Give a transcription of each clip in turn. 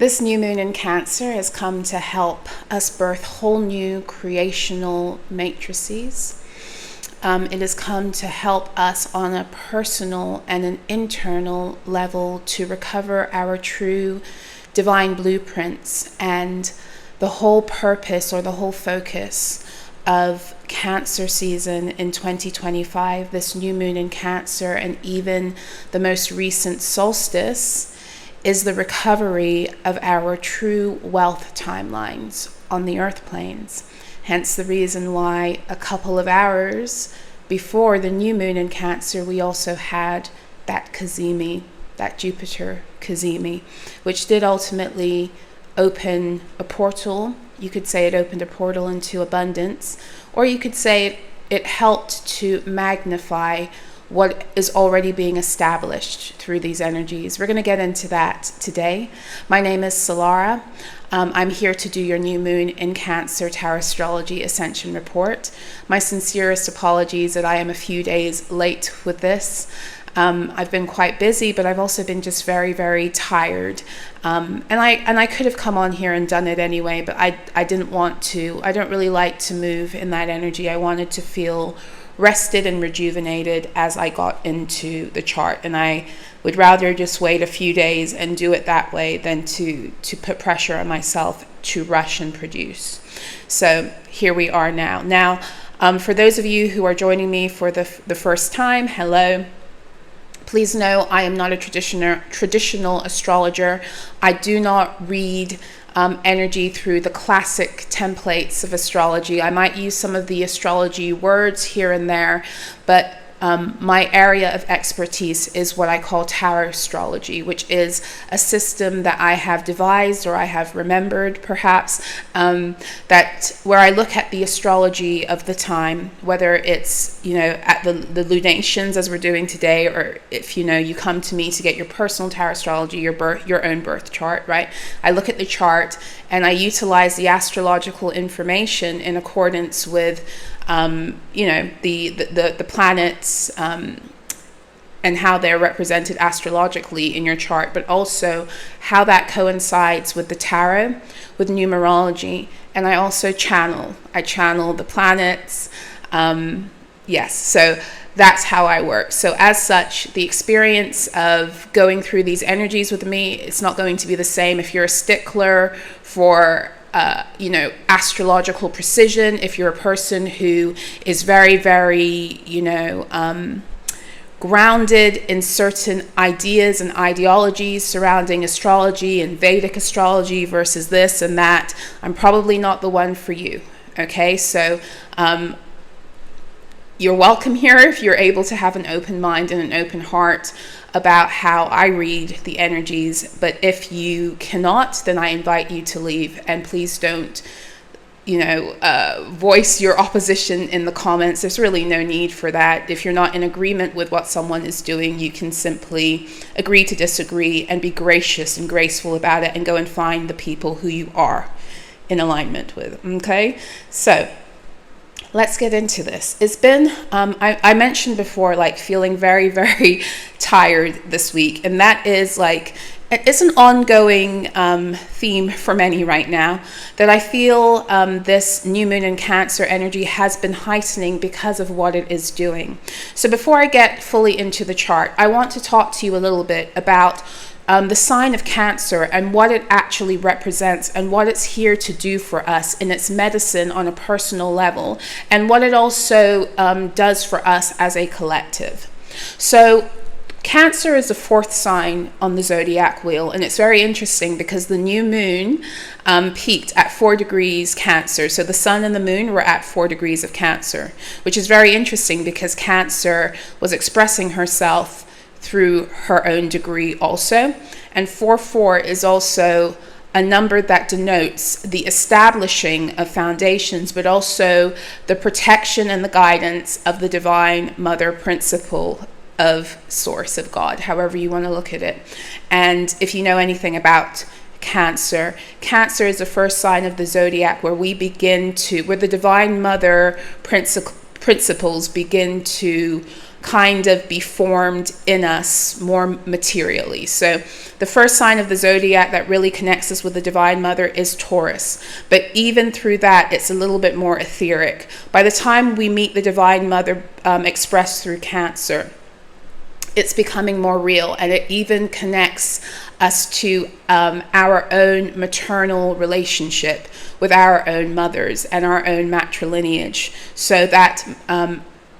This new moon in Cancer has come to help us birth whole new creational matrices. It has come to help us on a personal and an internal level to recover our true divine blueprints, and the whole purpose or the whole focus of Cancer season in 2025, this new moon in Cancer, and even the most recent solstice, is the recovery of our true wealth timelines on the earth planes. Hence the reason why a couple of hours before the new moon in Cancer, we also had that Cazimi, that Jupiter Cazimi, which did ultimately open a portal. You could say it opened a portal into abundance, or you could say it helped to magnify what is already being established through these energies. We're going to get into that today. My name is Solarah. I'm here to do your new moon in Cancer Tarot Astrology Ascension Report. My sincerest apologies that I am a few days late with this. I've been quite busy, but I've also been just very, very tired. And I could have come on here and done it anyway, but I didn't want to. I don't really like to move in that energy. I wanted to feel rested and rejuvenated as I got into the chart, and I would rather just wait a few days and do it that way than to put pressure on myself to rush and produce. So here we are now. For those of you who are joining me for the first time, hello. Please know I am not a traditional astrologer. I do not read energy through the classic templates of astrology. I might use some of the astrology words here and there, but my area of expertise is what I call tarot astrology, which is a system that I have devised, or I have remembered perhaps, that where I look at the astrology of the time, whether it's, at the lunations as we're doing today, or if, you come to me to get your personal tarot astrology, your own birth chart, right? I look at the chart and I utilize the astrological information in accordance with the planets and how they're represented astrologically in your chart, but also how that coincides with the tarot, with numerology. And I also channel the planets. Yes, so that's how I work. So as such, the experience of going through these energies with me, it's not going to be the same if you're a stickler for astrological precision, if you're a person who is very, very, grounded in certain ideas and ideologies surrounding astrology and Vedic astrology versus this and that, I'm probably not the one for you. Okay, so you're welcome here if you're able to have an open mind and an open heart about how I read the energies. But if you cannot, then I invite you to leave, and please don't, voice your opposition in the comments. There's really no need for that. If you're not in agreement with what someone is doing, you can simply agree to disagree and be gracious and graceful about it, and go and find the people who you are in alignment with. Okay, so let's get into this. It's been, I mentioned before, feeling very, very tired this week. And that is it's an ongoing theme for many right now, that I feel this new moon in Cancer energy has been heightening because of what it is doing. So before I get fully into the chart, I want to talk to you a little bit about the sign of Cancer and what it actually represents, and what it's here to do for us in its medicine on a personal level, and what it also does for us as a collective. So Cancer is the fourth sign on the zodiac wheel, and it's very interesting because the new moon peaked at 4 degrees Cancer. So the sun and the moon were at 4 degrees of Cancer, which is very interesting because Cancer was expressing herself through her own degree also. And 4/4 is also a number that denotes the establishing of foundations, but also the protection and the guidance of the divine mother principle of source, of God, however you want to look at it. And if you know anything about Cancer is the first sign of the zodiac where the divine mother principles begin to kind of be formed in us more materially. So the first sign of the zodiac that really connects us with the Divine Mother is Taurus. But even through that, it's a little bit more etheric. By the time we meet the Divine Mother expressed through Cancer, it's becoming more real, and it even connects us to our own maternal relationship with our own mothers and our own matrilineage. So that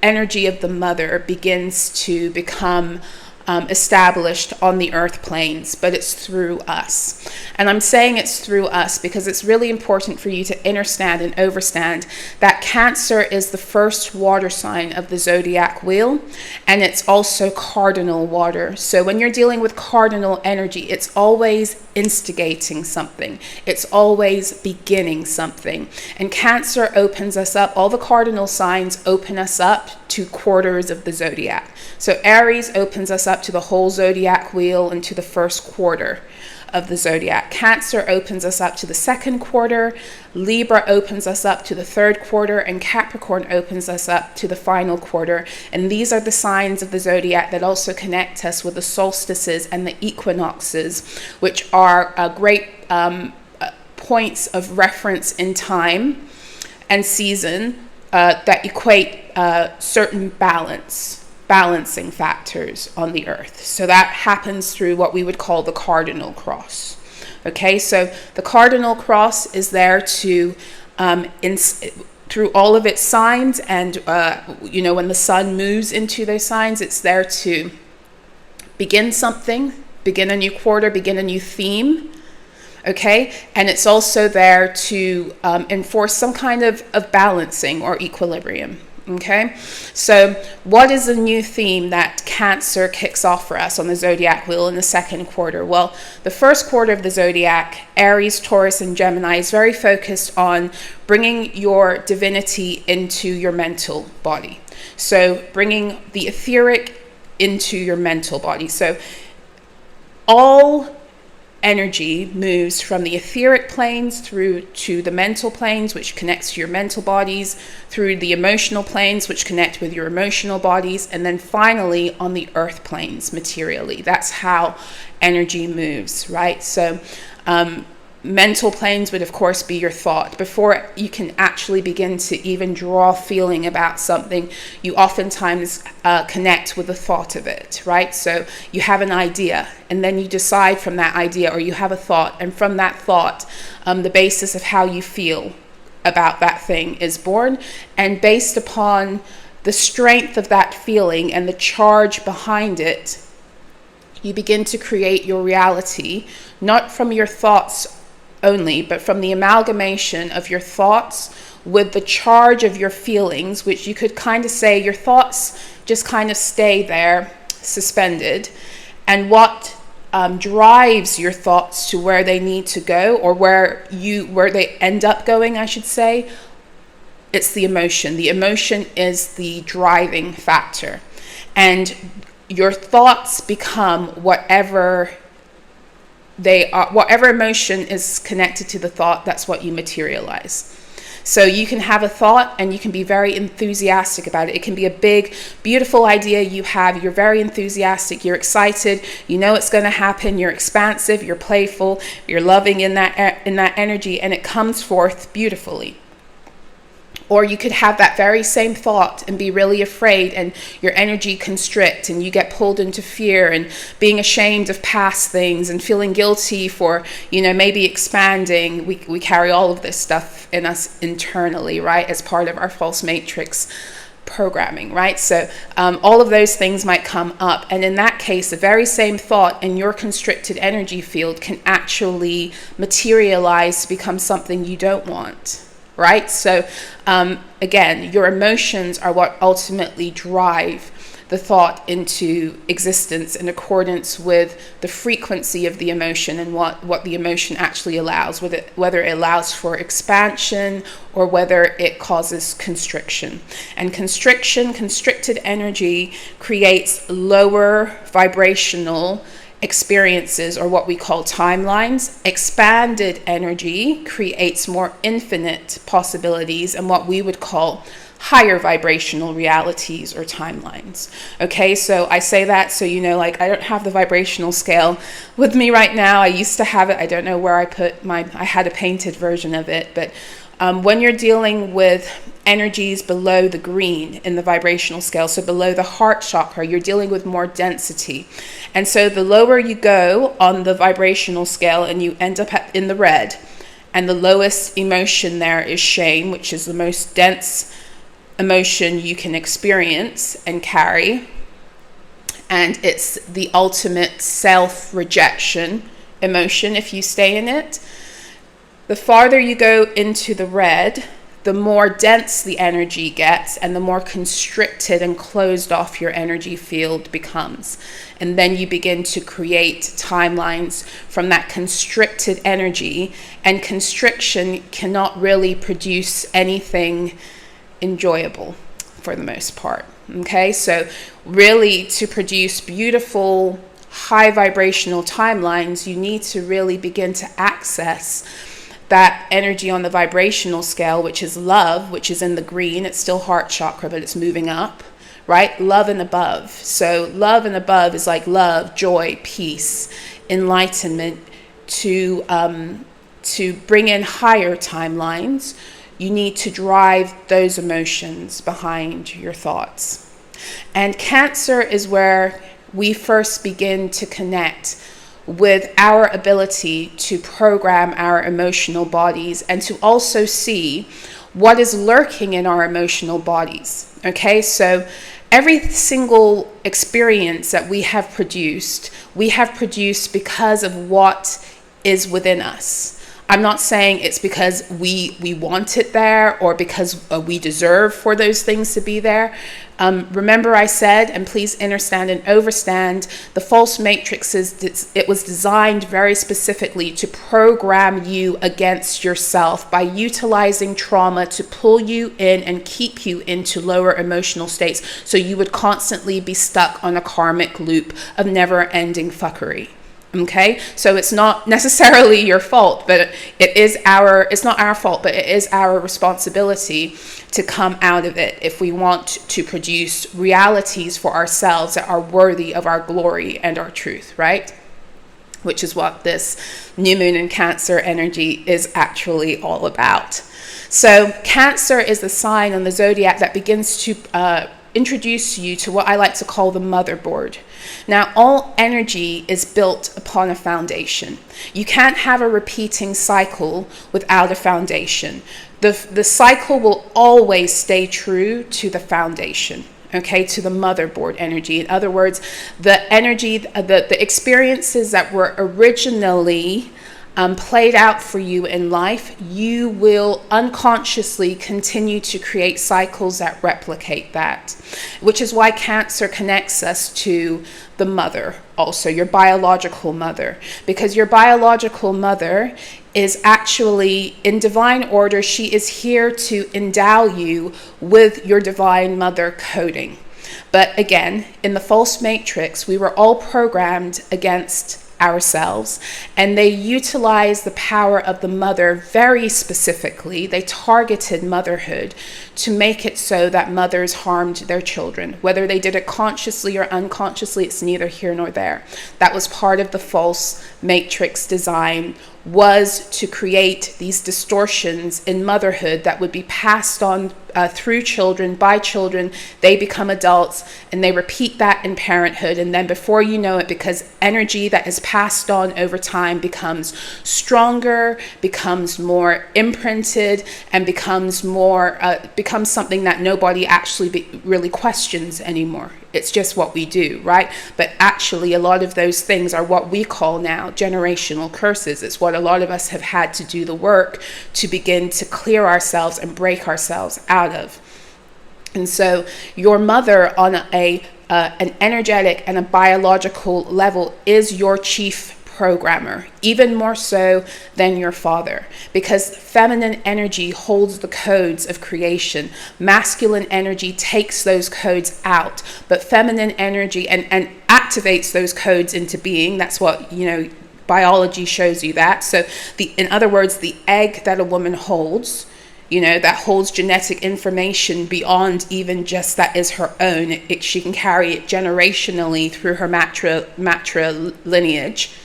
energy of the mother begins to become established on the earth planes, but it's through us. And I'm saying it's through us because it's really important for you to understand and overstand that Cancer is the first water sign of the zodiac wheel, and it's also cardinal water. So when you're dealing with cardinal energy, it's always instigating something. It's always beginning something. And Cancer opens us up. All the cardinal signs open us up to quarters of the zodiac. So Aries opens us up to the whole zodiac wheel and to the first quarter of the zodiac. Cancer opens us up to the second quarter. Libra opens us up to the third quarter, and Capricorn opens us up to the final quarter. And these are the signs of the zodiac that also connect us with the solstices and the equinoxes, which are great points of reference in time and season that equate certain balancing factors on the earth. So that happens through what we would call the cardinal cross. Okay, so the cardinal cross is there to through all of its signs, and when the sun moves into those signs, it's there to begin something, begin a new quarter, begin a new theme. Okay, and it's also there to enforce some kind of balancing or equilibrium. Okay, so what is the new theme that Cancer kicks off for us on the zodiac wheel in the second quarter? Well, the first quarter of the zodiac, Aries, Taurus, and Gemini, is very focused on bringing your divinity into your mental body. So bringing the etheric into your mental body. So all energy moves from the etheric planes through to the mental planes, which connects to your mental bodies, through the emotional planes, which connect with your emotional bodies, and then finally on the earth planes materially. That's how energy moves, right? So mental planes would of course be your thought. Before you can actually begin to even draw feeling about something, you oftentimes connect with the thought of it, right? So you have an idea, and then you decide from that idea, or you have a thought, and from that thought, the basis of how you feel about that thing is born. And based upon the strength of that feeling and the charge behind it, you begin to create your reality, not from your thoughts only, but from the amalgamation of your thoughts with the charge of your feelings, which you could kind of say your thoughts just kind of stay there suspended, and what drives your thoughts to where they need to go, or where they end up going, I should say, it's the emotion. The emotion is the driving factor, and your thoughts become whatever they are. Whatever emotion is connected to the thought, that's what you materialize. So you can have a thought and you can be very enthusiastic about it. It can be a big, beautiful idea you have. You're very enthusiastic. You're excited. You know it's going to happen. You're expansive. You're playful. You're loving in that energy, and it comes forth beautifully. Or you could have that very same thought and be really afraid, and your energy constrict, and you get pulled into fear and being ashamed of past things and feeling guilty for, maybe expanding. We carry all of this stuff in us internally, right, as part of our false matrix programming, right? So all of those things might come up, and in that case, the very same thought in your constricted energy field can actually materialize to become something you don't want. Right? So again, your emotions are what ultimately drive the thought into existence in accordance with the frequency of the emotion and what the emotion actually allows, whether it allows for expansion or whether it causes constriction. And constricted energy creates lower vibrational experiences, or what we call timelines. Expanded energy creates more infinite possibilities and what we would call higher vibrational realities or timelines. Okay, so I say that so you know, like, I don't have the vibrational scale with me right now. I used to have it. I don't know where I put I had a painted version of it, but when you're dealing with energies below the green in the vibrational scale, so below the heart chakra, you're dealing with more density. And so the lower you go on the vibrational scale and you end up in the red, and the lowest emotion there is shame, which is the most dense emotion you can experience and carry. And it's the ultimate self-rejection emotion if you stay in it. The farther you go into the red, the more dense the energy gets and the more constricted and closed off your energy field becomes. And then you begin to create timelines from that constricted energy, and constriction cannot really produce anything enjoyable for the most part. Okay, so really to produce beautiful, high vibrational timelines, you need to really begin to access that energy on the vibrational scale, which is love, which is in the green. It's still heart chakra, but it's moving up, right? Love and above. So love and above is like love, joy, peace, enlightenment. To bring in higher timelines, you need to drive those emotions behind your thoughts. And Cancer is where we first begin to connect with our ability to program our emotional bodies and to also see what is lurking in our emotional bodies. Okay, so every single experience that we have produced because of what is within us. I'm not saying it's because we want it there or because we deserve for those things to be there. Remember I said, and please understand and overstand, the false matrix it was designed very specifically to program you against yourself by utilizing trauma to pull you in and keep you into lower emotional states, so you would constantly be stuck on a karmic loop of never-ending fuckery. Okay, so it's not necessarily your fault, but it's not our fault, but it is our responsibility to come out of it if we want to produce realities for ourselves that are worthy of our glory and our truth, right? Which is what this new moon in Cancer energy is actually all about. So Cancer is the sign on the zodiac that begins to introduce you to what I like to call the motherboard. Now, all energy is built upon a foundation. You can't have a repeating cycle without a foundation. The cycle will always stay true to the foundation, okay, to the motherboard energy. In other words, the energy, the experiences that were originally played out for you in life, you will unconsciously continue to create cycles that replicate that, which is why Cancer connects us to the mother, also your biological mother, because your biological mother is actually in divine order. She is here to endow you with your divine mother coding. But again, in the false matrix, we were all programmed against ourselves, and they utilized the power of the mother very specifically. They targeted motherhood to make it so that mothers harmed their children. Whether they did it consciously or unconsciously, it's neither here nor there. That was part of the false matrix design, was to create these distortions in motherhood that would be passed on through children, by children. They become adults and they repeat that in parenthood, and then before you know it, because energy that is passed on over time becomes stronger, becomes more imprinted, and becomes something that nobody actually really questions anymore. It's just what we do, right? But actually, a lot of those things are what we call now generational curses. It's what a lot of us have had to do the work to begin to clear ourselves and break ourselves out of. And so your mother on an energetic and a biological level is your chief programmer, even more so than your father, because feminine energy holds the codes of creation. Masculine energy takes those codes out, but feminine energy and activates those codes into being. That's what, biology shows you that. So in other words, the egg that a woman holds, that holds genetic information beyond even just that is her own. She can carry it generationally through her matrilineage.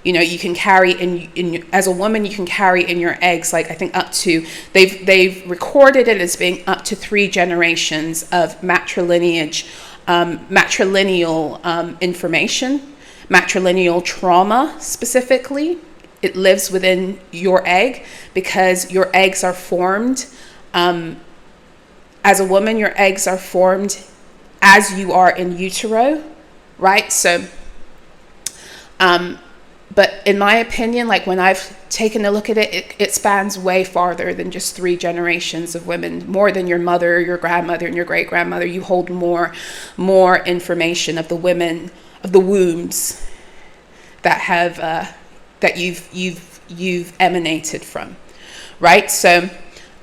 You can carry in as a woman, you can carry in your eggs, like I think up to, they've recorded it as being up to 3 generations of matrilineal information, matrilineal trauma specifically. It lives within your egg because your eggs are formed. As a woman, your eggs are formed as you are in utero, right? So, but in my opinion, like when I've taken a look at it, it spans way farther than just 3 generations of women, more than your mother, your grandmother, and your great-grandmother. You hold more information of the women, of the wombs that have, that you've emanated from, right? So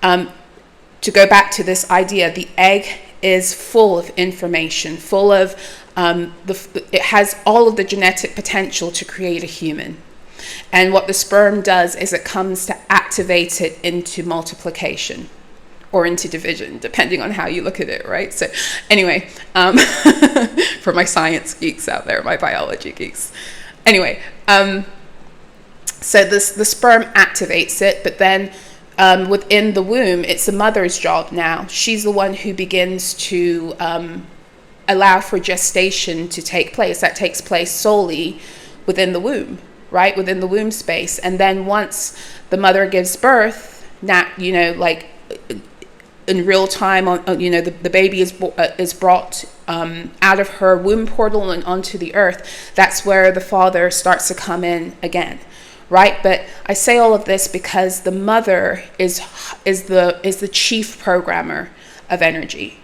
to go back to this idea, the egg is full of information, full of it has all of the genetic potential to create a human. And what the sperm does is it comes to activate it into multiplication or into division, depending on how you look at it, right? So anyway, for my science geeks out there, my biology geeks. Anyway, so the sperm activates it, but then within the womb, it's the mother's job now. She's the one who begins to allow for gestation to take place. That takes place solely within the womb, right? Within the womb space. And then once the mother gives birth, like in real time, the baby is brought out of her womb portal and onto the earth. That's where the father starts to come in again. Right, but I say all of this because the mother is the chief programmer of energy,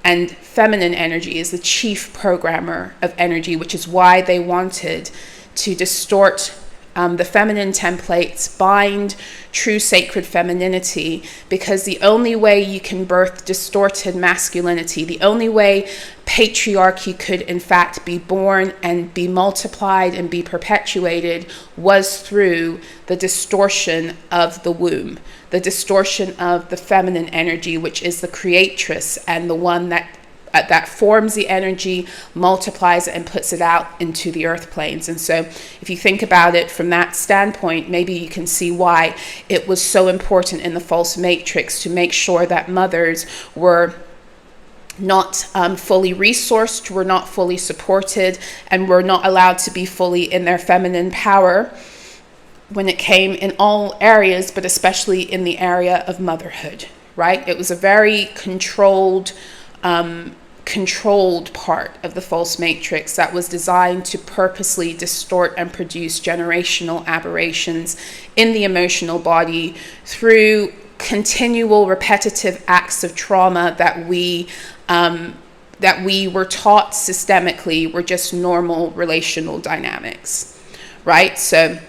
and feminine energy is the chief programmer of energy, which is why they wanted to distort the feminine templates, bind true sacred femininity, because the only way you can birth distorted masculinity, the only way patriarchy could in fact be born and be multiplied and be perpetuated was through the distortion of the womb, the distortion of the feminine energy, which is the creatress and the one that forms the energy, multiplies it, and puts it out into the earth planes. And so if you think about it from that standpoint, maybe you can see why it was so important in the false matrix to make sure that mothers were not fully resourced, were not fully supported, and were not allowed to be fully in their feminine power when it came in all areas, but especially in the area of motherhood, right? It was a very controlled part of the false matrix that was designed to purposely distort and produce generational aberrations in the emotional body through continual repetitive acts of trauma that we were taught systemically were just normal relational dynamics, right? So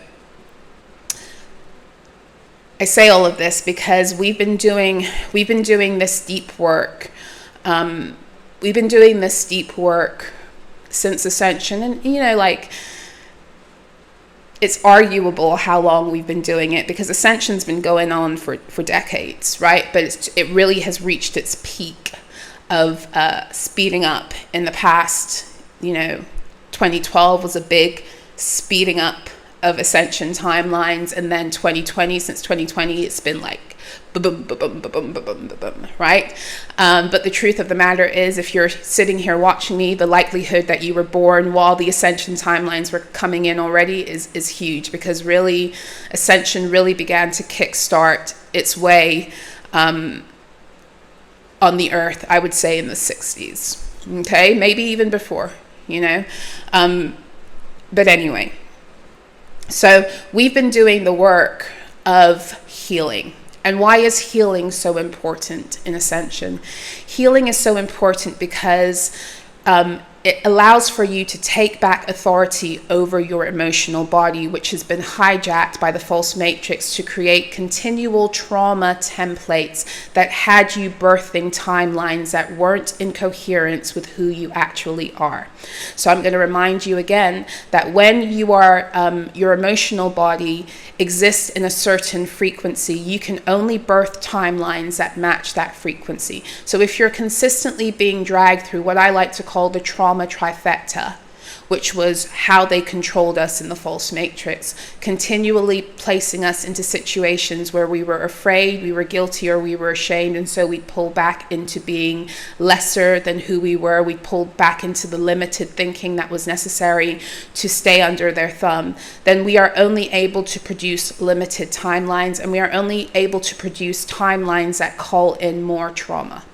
I say all of this because we've been doing this deep work. We've been doing this deep work since Ascension, and it's arguable how long we've been doing it, because Ascension's been going on for decades, right? But it really has reached its peak of speeding up in the past. 2012 was a big speeding up of Ascension timelines, and then 2020, since 2020, it's been like boom, boom, boom, boom, boom, boom, boom, right? But the truth of the matter is, if you're sitting here watching me, the likelihood that you were born while the Ascension timelines were coming in already is huge, because really Ascension really began to kickstart its way on the earth, I would say in the 60s, okay? Maybe even before, but anyway. So we've been doing the work of healing. And why is healing so important in Ascension? Healing is so important because it allows for you to take back authority over your emotional body, which has been hijacked by the false matrix to create continual trauma templates that had you birthing timelines that weren't in coherence with who you actually are. So I'm going to remind you again that when you are, your emotional body exists in a certain frequency, you can only birth timelines that match that frequency. So if you're consistently being dragged through what I like to call the trauma trifecta, which was how they controlled us in the false matrix, continually placing us into situations where we were afraid, we were guilty, or we were ashamed, and so we'd pull back into being lesser than who we were. We'd pull back into the limited thinking that was necessary to stay under their thumb. Then we are only able to produce limited timelines, and we are only able to produce timelines that call in more trauma.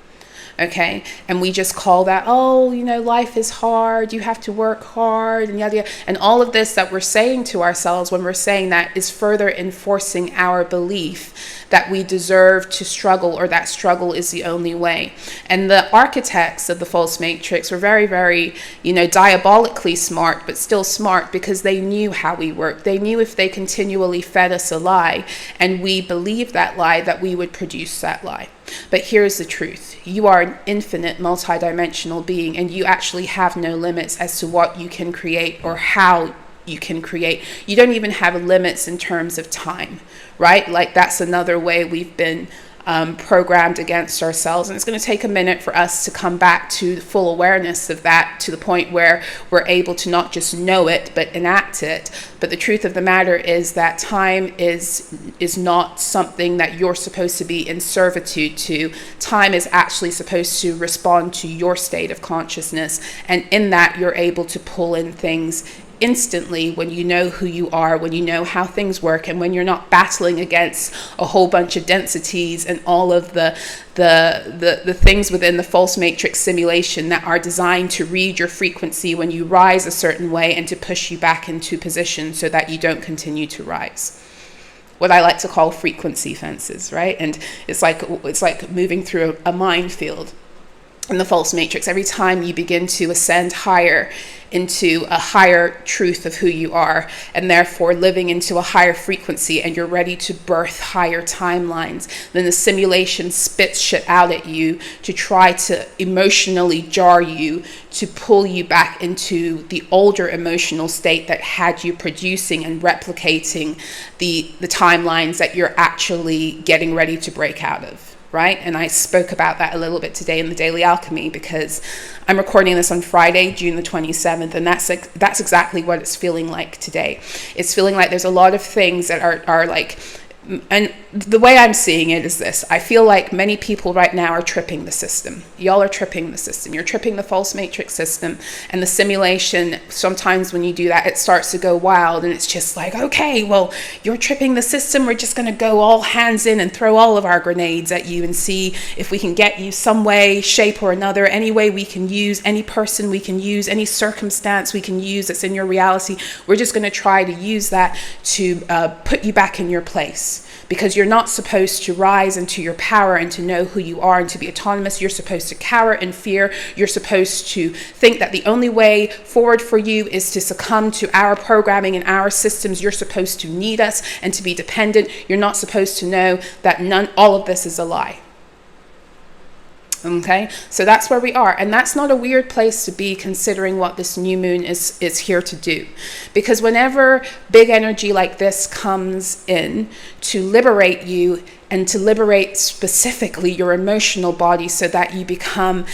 Okay, and we just call that, oh, you know, life is hard, you have to work hard, and yada yada. And all of this that we're saying to ourselves when we're saying that is further enforcing our belief that we deserve to struggle, or that struggle is the only way. And the architects of the false matrix were very, very, you know, diabolically smart, but still smart, because they knew how we worked. They knew if they continually fed us a lie and we believed that lie, that we would produce that lie. But here's the truth. You are an infinite multidimensional being, and you actually have no limits as to what you can create or how you can create. You don't even have limits in terms of time, right? Like, that's another way we've been programmed against ourselves. And it's going to take a minute for us to come back to full awareness of that, to the point where we're able to not just know it, but enact it. But the truth of the matter is that time is not something that you're supposed to be in servitude to. Time is actually supposed to respond to your state of consciousness. And in that, you're able to pull in things instantly when you know who you are, when you know how things work, and when you're not battling against a whole bunch of densities and all of the things within the false matrix simulation that are designed to read your frequency when you rise a certain way and to push you back into position so that you don't continue to rise. What I like to call frequency fences, right? And it's like moving through a minefield in the false matrix. Every time you begin to ascend higher into a higher truth of who you are, and therefore living into a higher frequency, and you're ready to birth higher timelines, then the simulation spits shit out at you to try to emotionally jar you, to pull you back into the older emotional state that had you producing and replicating the timelines that you're actually getting ready to break out of. Right? And I spoke about that a little bit today in the Daily Alchemy, because I'm recording this on Friday, June the 27th, and that's exactly what it's feeling like today. It's feeling like there's a lot of things that are like, and the way I'm seeing it is this: I feel like many people right now are tripping the system. Y'all are tripping the system. You're tripping the false matrix system, and the simulation, sometimes when you do that, it starts to go wild, and it's just like, okay, well, you're tripping the system. We're just going to go all hands in and throw all of our grenades at you and see if we can get you some way, shape, or another, any way we can use, any person we can use, any circumstance we can use that's in your reality. We're just going to try to use that to put you back in your place. Because you're not supposed to rise into your power and to know who you are and to be autonomous. You're supposed to cower in fear. You're supposed to think that the only way forward for you is to succumb to our programming and our systems. You're supposed to need us and to be dependent. You're not supposed to know that all of this is a lie. Okay, so that's where we are, and that's not a weird place to be, considering what this new moon is here to do. Because whenever big energy like this comes in to liberate you, and to liberate specifically your emotional body, so that you become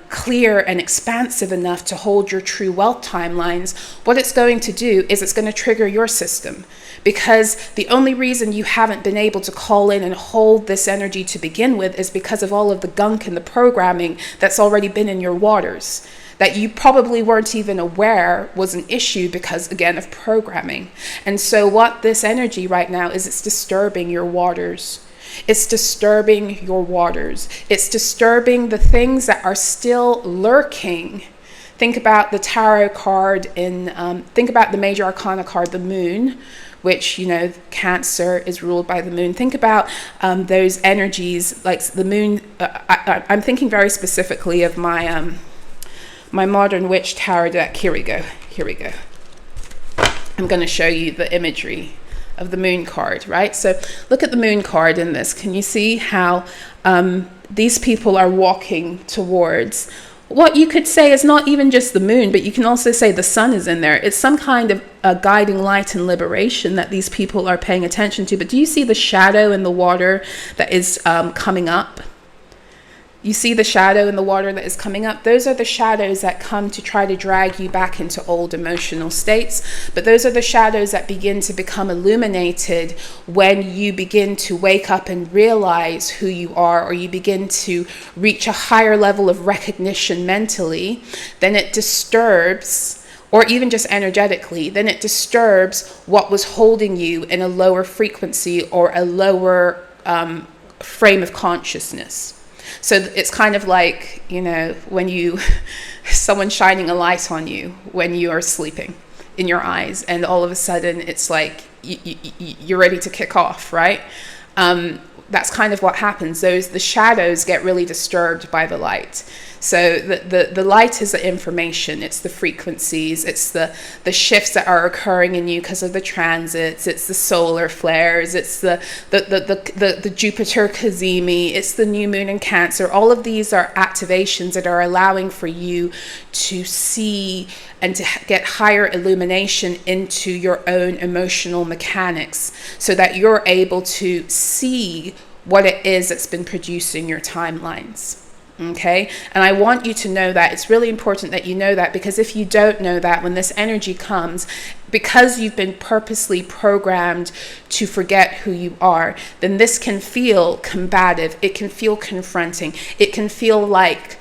clear and expansive enough to hold your true wealth timelines, what it's going to do is it's going to trigger your system. Because the only reason you haven't been able to call in and hold this energy to begin with is because of all of the gunk and the programming that's already been in your waters, that you probably weren't even aware was an issue because, again, of programming. And so what this energy right now is, it's disturbing your waters. It's disturbing your waters. It's disturbing the things that are still lurking. Think about the tarot card think about the major arcana card, the moon, which, you know, Cancer is ruled by the moon. Think about those energies, like the moon. I'm thinking very specifically of my my Modern Witch Tarot deck. Here we go. I'm going to show you the imagery of the moon card, right? So look at the moon card in this. Can you see how these people are walking towards what you could say is not even just the moon, but you can also say the sun is in there. It's some kind of a guiding light and liberation that these people are paying attention to. But do you see the shadow in the water that is coming up? You see the shadow in the water that is coming up? Those are the shadows that come to try to drag you back into old emotional states. But those are the shadows that begin to become illuminated when you begin to wake up and realize who you are, or you begin to reach a higher level of recognition mentally. Then it disturbs, or even just energetically, then it disturbs what was holding you in a lower frequency or a lower frame of consciousness. So it's kind of like, you know, when someone shining a light on you when you are sleeping in your eyes, and all of a sudden it's like you're ready to kick off, right? That's kind of what happens. The shadows get really disturbed by the light. So the light is the information, it's the frequencies, it's the shifts that are occurring in you because of the transits, it's the solar flares, it's the Jupiter Cazimi, it's the new moon in Cancer. All of these are activations that are allowing for you to see and to get higher illumination into your own emotional mechanics, so that you're able to see what it is that's been producing your timelines. Okay, and I want you to know that. It's really important that you know that, because if you don't know that, when this energy comes, because you've been purposely programmed to forget who you are, then this can feel combative. It can feel confronting. It can feel like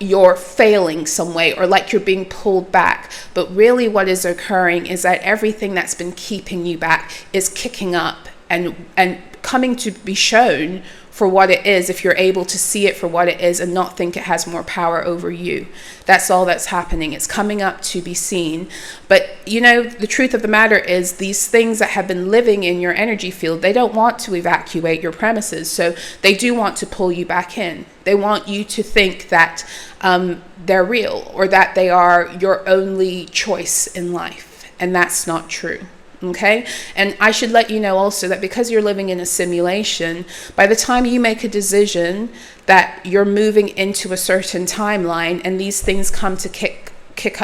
you're failing some way, or like you're being pulled back. But really what is occurring is that everything that's been keeping you back is kicking up and coming to be shown for what it is, if you're able to see it for what it is and not think it has more power over you. That's all that's happening. It's coming up to be seen. But you know, the truth of the matter is, these things that have been living in your energy field, they don't want to evacuate your premises. So they do want to pull you back in. They want you to think that they're real, or that they are your only choice in life. And that's not true. Okay, and I should let you know also that because you're living in a simulation, by the time you make a decision that you're moving into a certain timeline, and these things come to kick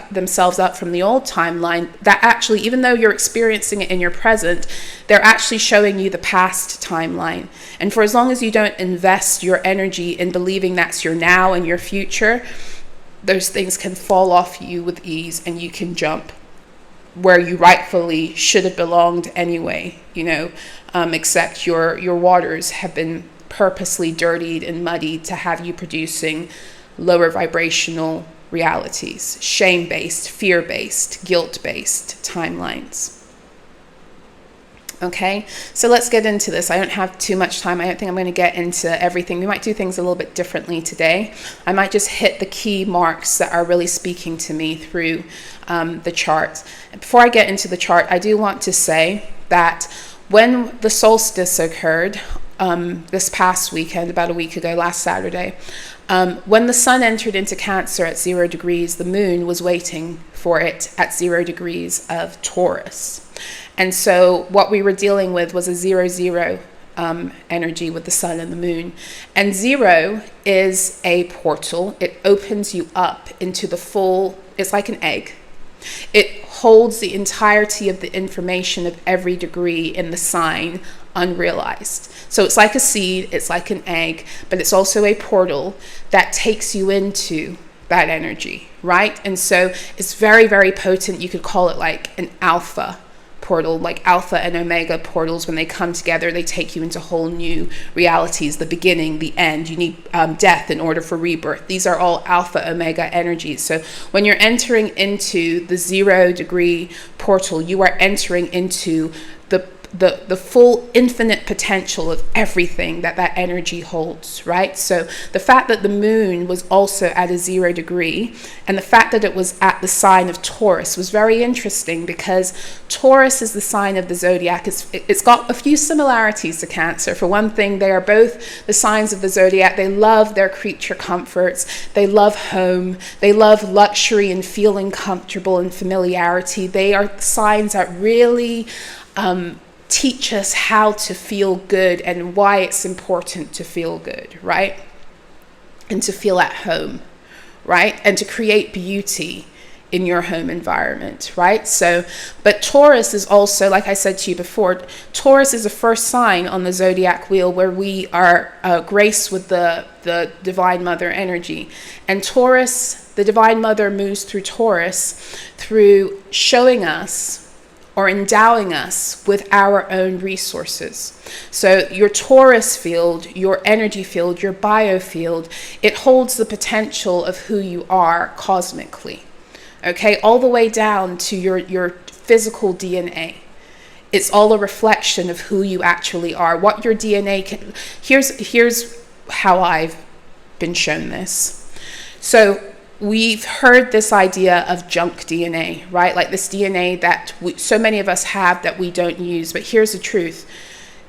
themselves up from the old timeline, that actually, even though you're experiencing it in your present, they're actually showing you the past timeline. And for as long as you don't invest your energy in believing that's your now and your future, those things can fall off you with ease, and you can jump where you rightfully should have belonged anyway, you know, except your waters have been purposely dirtied and muddied to have you producing lower vibrational realities, shame-based, fear-based, guilt-based timelines. Okay, so let's get into this. I don't have too much time. I don't think I'm going to get into everything. We might do things a little bit differently today. I might just hit the key marks that are really speaking to me through the chart. Before I get into the chart, I do want to say that when the solstice occurred this past weekend, about a week ago, last Saturday, when the sun entered into Cancer at 0 degrees, the moon was waiting for it at 0 degrees of Taurus. And so what we were dealing with was a 0-0 energy with the sun and the moon. And 0 is a portal. It opens you up into the full, it's like an egg. It holds the entirety of the information of every degree in the sign unrealized. So it's like a seed, it's like an egg, but it's also a portal that takes you into that energy, right? And so it's very, very potent. You could call it like an alpha portal, like alpha and omega portals. When they come together, they take you into whole new realities, the beginning, the end. You need death in order for rebirth. These are all alpha omega energies. So when you're entering into the 0 degree portal, you are entering into the full infinite potential of everything that energy holds, right? So the fact that the moon was also at a 0 degree, and the fact that it was at the sign of Taurus was very interesting, because Taurus is the sign of the zodiac. It's got a few similarities to Cancer. For one thing, they are both the signs of the zodiac. They love their creature comforts. They love home. They love luxury and feeling comfortable and familiarity. They are signs that really teach us how to feel good and why it's important to feel good, right? And to feel at home, right? And to create beauty in your home environment, right? So, but Taurus is also, like I said to you before, Taurus is the first sign on the zodiac wheel where we are graced with the Divine Mother energy. And Taurus, the Divine Mother moves through Taurus through showing us or endowing us with our own resources. So your Taurus field, your energy field, your biofield, it holds the potential of who you are cosmically. Okay, all the way down to your physical DNA. It's all a reflection of who you actually are. What your DNA can. Here's how I've been shown this. So we've heard this idea of junk DNA, right? Like this DNA that so many of us have that we don't use. But here's the truth.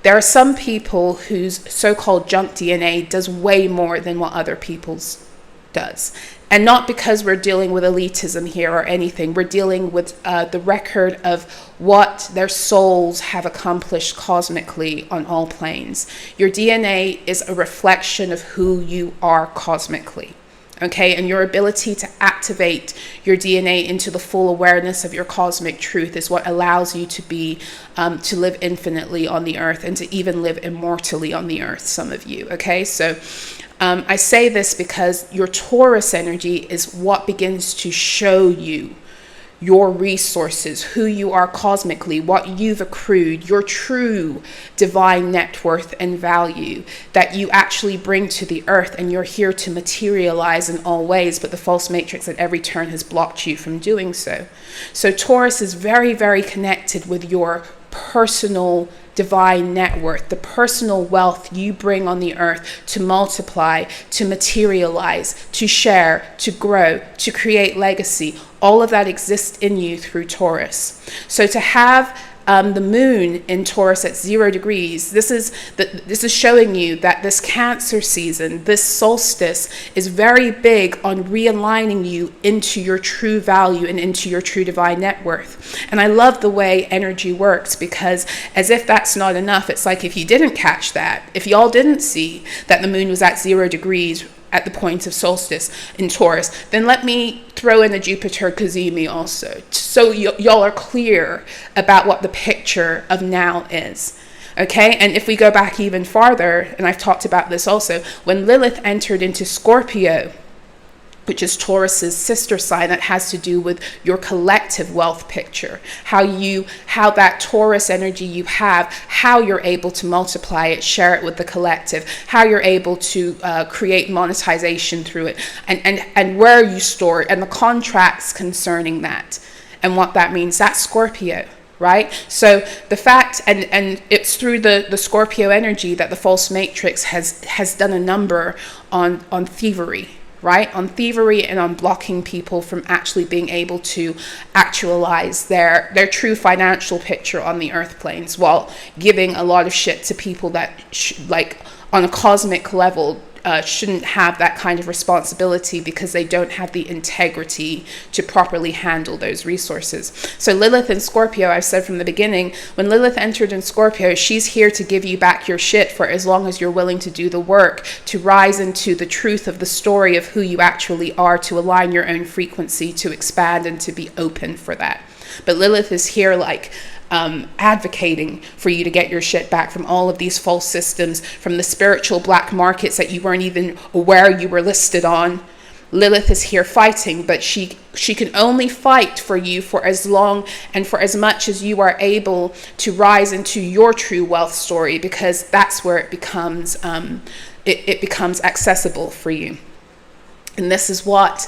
There are some people whose so-called junk DNA does way more than what other people's does. And not because we're dealing with elitism here or anything. We're dealing with the record of what their souls have accomplished cosmically on all planes. Your DNA is a reflection of who you are cosmically. Okay, and your ability to activate your DNA into the full awareness of your cosmic truth is what allows you to be, to live infinitely on the earth and to even live immortally on the earth, some of you, okay? So I say this because your Taurus energy is what begins to show you your resources, who you are cosmically, what you've accrued, your true divine net worth and value that you actually bring to the earth, and you're here to materialize in all ways, but the false matrix at every turn has blocked you from doing so. So Taurus is very, very connected with your personal divine net worth, the personal wealth you bring on the earth to multiply, to materialize, to share, to grow, to create legacy. All of that exists in you through Taurus. So to have the moon in Taurus at 0 degrees, this is showing you that this Cancer season, this solstice, is very big on realigning you into your true value and into your true divine net worth. And I love the way energy works, because as if that's not enough, it's like if you didn't catch that, if y'all didn't see that the moon was at 0 degrees at the point of solstice in Taurus, then let me throw in a Jupiter Cazimi also, so y'all are clear about what the picture of now is. Okay, and if we go back even farther, and I've talked about this also, when Lilith entered into Scorpio, which is Taurus's sister sign, that has to do with your collective wealth picture, how that Taurus energy you have, how you're able to multiply it, share it with the collective, how you're able to create monetization through it, and where you store it, and the contracts concerning that, and what that means. That's Scorpio. Right? So the fact, and it's through the Scorpio energy that the false matrix has done a number on thievery, right? On thievery and on blocking people from actually being able to actualize their true financial picture on the earth planes, while giving a lot of shit to people that like on a cosmic level shouldn't have that kind of responsibility, because they don't have the integrity to properly handle those resources. So Lilith in Scorpio, I've said from the beginning, when Lilith entered in Scorpio, she's here to give you back your shit for as long as you're willing to do the work, to rise into the truth of the story of who you actually are, to align your own frequency, to expand, and to be open for that. But Lilith is here like advocating for you to get your shit back from all of these false systems, from the spiritual black markets that you weren't even aware you were listed on. Lilith is here fighting, but she can only fight for you for as long and for as much as you are able to rise into your true wealth story, because that's where it becomes accessible for you. And this is what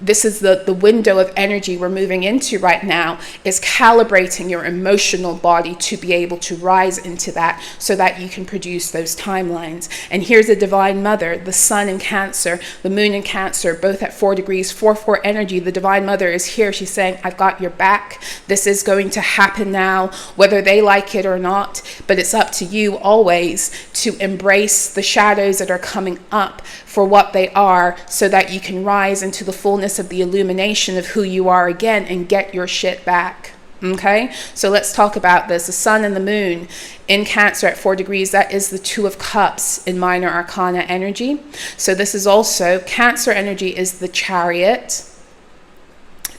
this is the window of energy we're moving into right now, is calibrating your emotional body to be able to rise into that so that you can produce those timelines. And here's a divine mother, the sun in Cancer, the moon in Cancer, both at 4 degrees, 4-4 energy. The divine mother is here. She's saying, I've got your back. This is going to happen now, whether they like it or not, but it's up to you always to embrace the shadows that are coming up for what they are, so that you can rise into the fullness of the illumination of who you are again and get your shit back. Okay, so let's talk about this. The sun and the moon in Cancer at 4 degrees, that is the 2 of Cups in minor arcana energy. So this is also, Cancer energy is the Chariot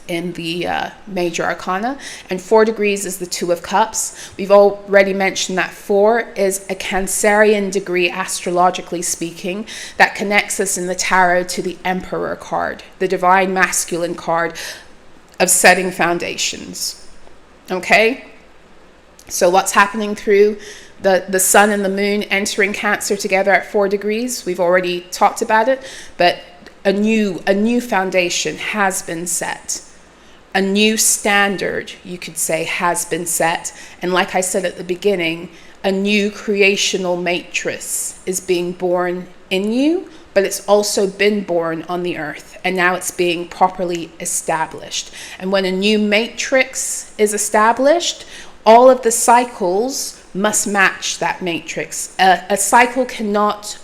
in the major arcana, and 4 degrees is the 2 of Cups. We've already mentioned that 4 is a Cancerian degree, astrologically speaking, that connects us in the tarot to the Emperor card, the divine masculine card of setting foundations. Okay, so what's happening through the sun and the moon entering Cancer together at 4 degrees? We've already talked about it, but a new foundation has been set. A new standard, you could say, has been set. And like I said at the beginning, a new creational matrix is being born in you, but it's also been born on the earth, and now it's being properly established. And when a new matrix is established, all of the cycles must match that matrix. A cycle cannot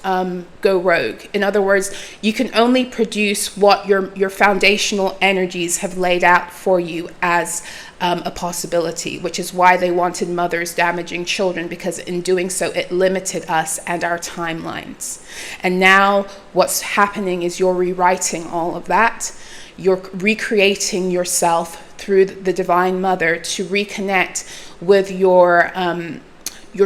go rogue. In other words, you can only produce what your foundational energies have laid out for you as a possibility, which is why they wanted mothers damaging children, because in doing so, it limited us and our timelines. And now what's happening is you're rewriting all of that. You're recreating yourself through the Divine Mother to reconnect with your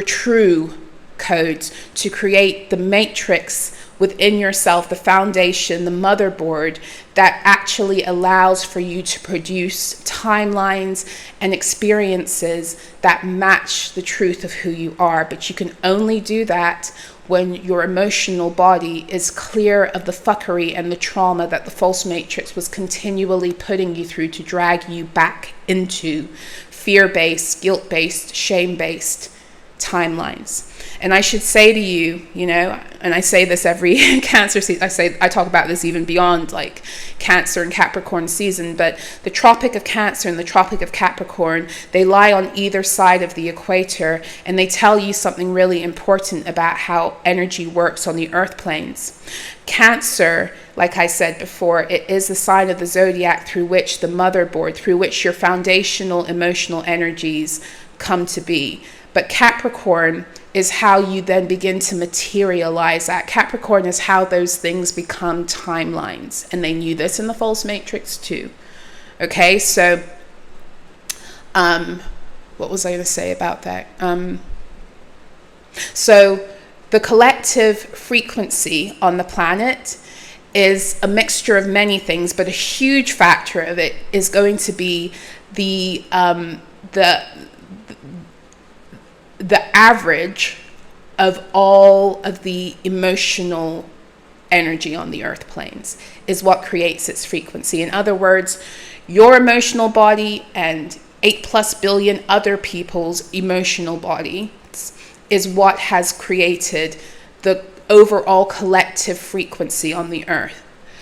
true codes, to create the matrix within yourself, the foundation, the motherboard that actually allows for you to produce timelines and experiences that match the truth of who you are. But you can only do that when your emotional body is clear of the fuckery and the trauma that the false matrix was continually putting you through to drag you back into fear-based, guilt-based, shame-based timelines. And I should say to you, and I say this every Cancer season, I talk about this even beyond like Cancer and Capricorn season, but the Tropic of Cancer and the Tropic of Capricorn, they lie on either side of the equator, and they tell you something really important about how energy works on the earth planes. Cancer, like I said before, it is the sign of the zodiac through which the motherboard, through which your foundational emotional energies come to be. But Capricorn is how you then begin to materialize that. Capricorn is how those things become timelines. And they knew this in the false matrix too. Okay, so what was I going to say about that? So the collective frequency on the planet is a mixture of many things, but a huge factor of it is going to be the average of all of the emotional energy on the earth planes is what creates its frequency. In other words, your emotional body and 8+ billion other people's emotional bodies is what has created the overall collective frequency on the earth.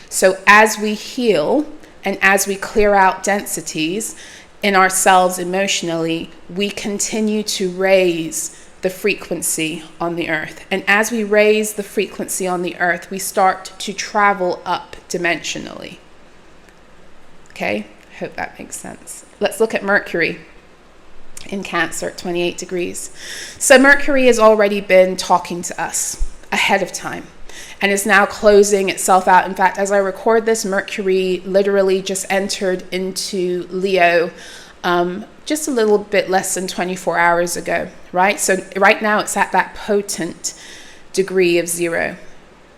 So as we heal and as we clear out densities in ourselves emotionally, we continue to raise the frequency on the earth. And as we raise the frequency on the earth, we start to travel up dimensionally. Okay, hope that makes sense. Let's look at Mercury in Cancer at 28 degrees. So Mercury has already been talking to us ahead of time and is now closing itself out. In fact, as I record this, Mercury literally just entered into Leo just a little bit less than 24 hours ago, right? So right now it's at that potent degree of 0,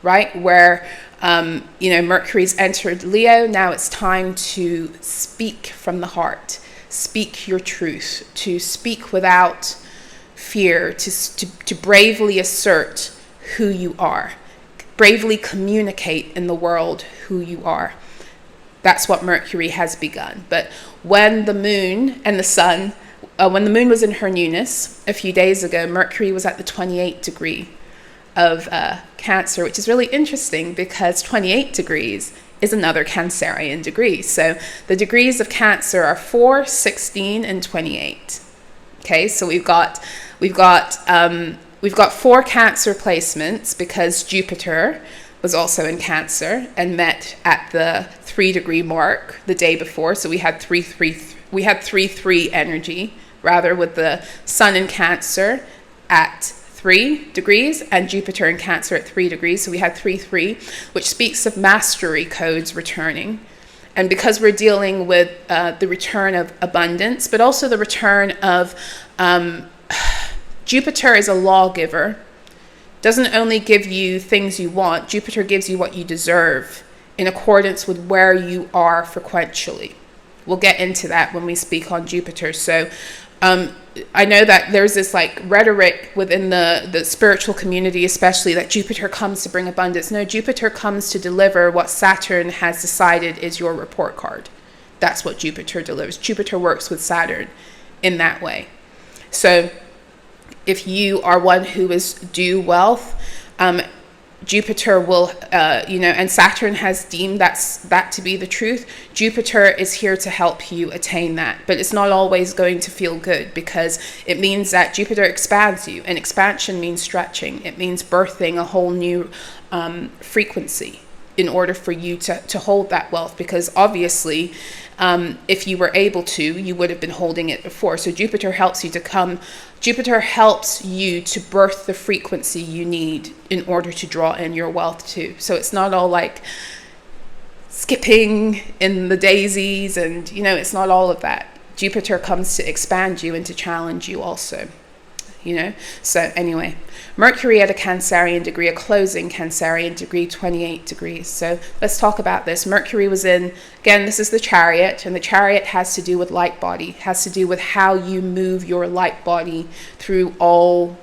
right? Where, Mercury's entered Leo. Now it's time to speak from the heart, speak your truth, to speak without fear, to bravely assert who you are, bravely communicate in the world who you are. That's what Mercury has begun. But when the moon and the sun, when the moon was in her newness a few days ago, Mercury was at the 28th degree of Cancer, which is really interesting because 28 degrees is another Cancerian degree. So the degrees of Cancer are 4, 16, and 28. Okay, so we've got 4 Cancer placements because Jupiter was also in Cancer and met at the 3-degree mark the day before. So we had 3-3 energy, rather, with the Sun in Cancer at 3 degrees and Jupiter in Cancer at 3 degrees. So we had 3-3, which speaks of mastery codes returning. And because we're dealing with the return of abundance, but also the return of Jupiter is a lawgiver. Doesn't only give you things you want, Jupiter gives you what you deserve in accordance with where you are frequentially. We'll get into that when we speak on Jupiter. So I know that there's this like rhetoric within the spiritual community, especially, that Jupiter comes to bring abundance. No, Jupiter comes to deliver what Saturn has decided is your report card. That's what Jupiter delivers. Jupiter works with Saturn in that way. So if you are one who is due wealth, Jupiter will, and Saturn has deemed that to be the truth. Jupiter is here to help you attain that, but it's not always going to feel good because it means that Jupiter expands you, and expansion means stretching. It means birthing a whole new frequency in order for you to hold that wealth, because obviously if you were able to, you would have been holding it before. So Jupiter helps you to birth the frequency you need in order to draw in your wealth too. So it's not all like skipping in the daisies and, it's not all of that. Jupiter comes to expand you and to challenge you also. So anyway, Mercury at a Cancerian degree, a closing Cancerian degree, 28 degrees. So let's talk about this. Mercury was in, again, this is the Chariot, and the Chariot has to do with light body, has to do with how you move your light body through all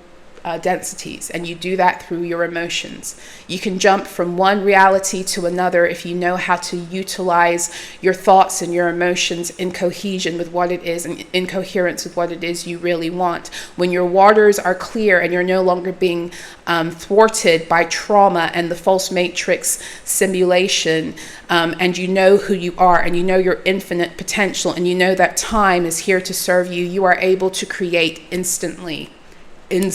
densities, and you do that through your emotions. You can jump from one reality to another if you know how to utilize your thoughts and your emotions in cohesion with what it is, and in coherence with what it is you really want. When your waters are clear and you're no longer being thwarted by trauma and the false matrix simulation, and you know who you are, and you know your infinite potential, and you know that time is here to serve you, you are able to create instantly. And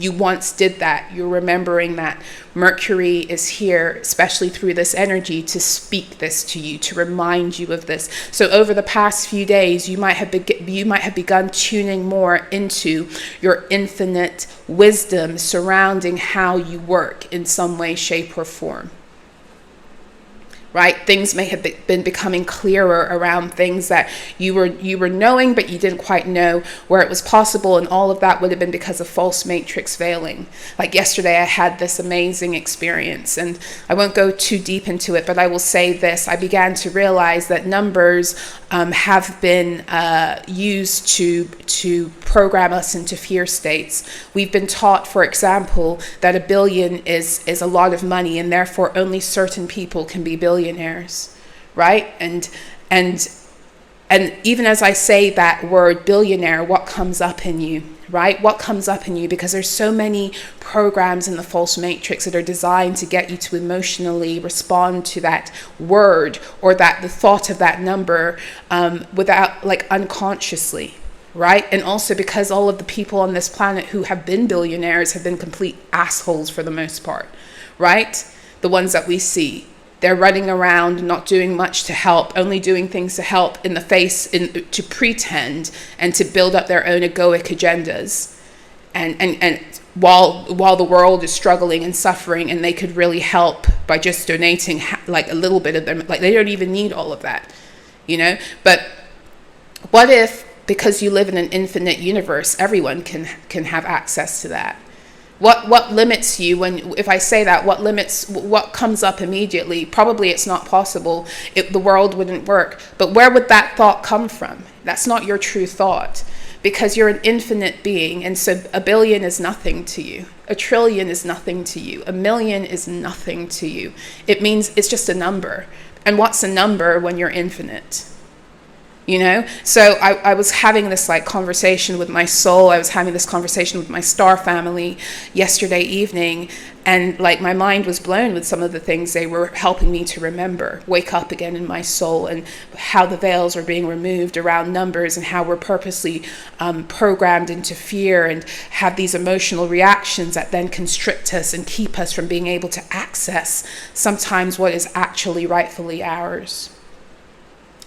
you once did that. You're remembering that Mercury is here, especially through this energy, to speak this to you, to remind you of this. So over the past few days, you might have begun tuning more into your infinite wisdom surrounding how you work in some way, shape, or form. Right? Things may have been becoming clearer around things that you were knowing, but you didn't quite know where it was possible, and all of that would have been because of false matrix veiling. Like yesterday, I had this amazing experience, and I won't go too deep into it, but I will say this. I began to realize that numbers have been used to program us into fear states. We've been taught, for example, that 1 billion is a lot of money, and therefore only certain people can be billionaires, right? And even as I say that word billionaire, what comes up in you, right? What comes up in you? Because there's so many programs in the false matrix that are designed to get you to emotionally respond to that word or that the thought of that number without, like, unconsciously, right? And also because all of the people on this planet who have been billionaires have been complete assholes for the most part, right? The ones that we see. They're running around, not doing much to help, only doing things to help in the face, to pretend and to build up their own egoic agendas. And while the world is struggling and suffering, and they could really help by just donating like a little bit of them, like they don't even need all of that, But what if, because you live in an infinite universe, everyone can have access to that? What limits you if I say that, what comes up immediately? Probably it's not possible. The world wouldn't work. But where would that thought come from? That's not your true thought. because you're an infinite being. And so a billion is nothing to you. A trillion is nothing to you. A million is nothing to you. It means it's just a number. And what's a number when you're infinite? You know? So I was having this like conversation with my soul. I was having this conversation with my star family yesterday evening. And like my mind was blown with some of the things they were helping me to remember, wake up again in my soul, and how the veils are being removed around numbers, and how we're purposely programmed into fear and have these emotional reactions that then constrict us and keep us from being able to access sometimes what is actually rightfully ours.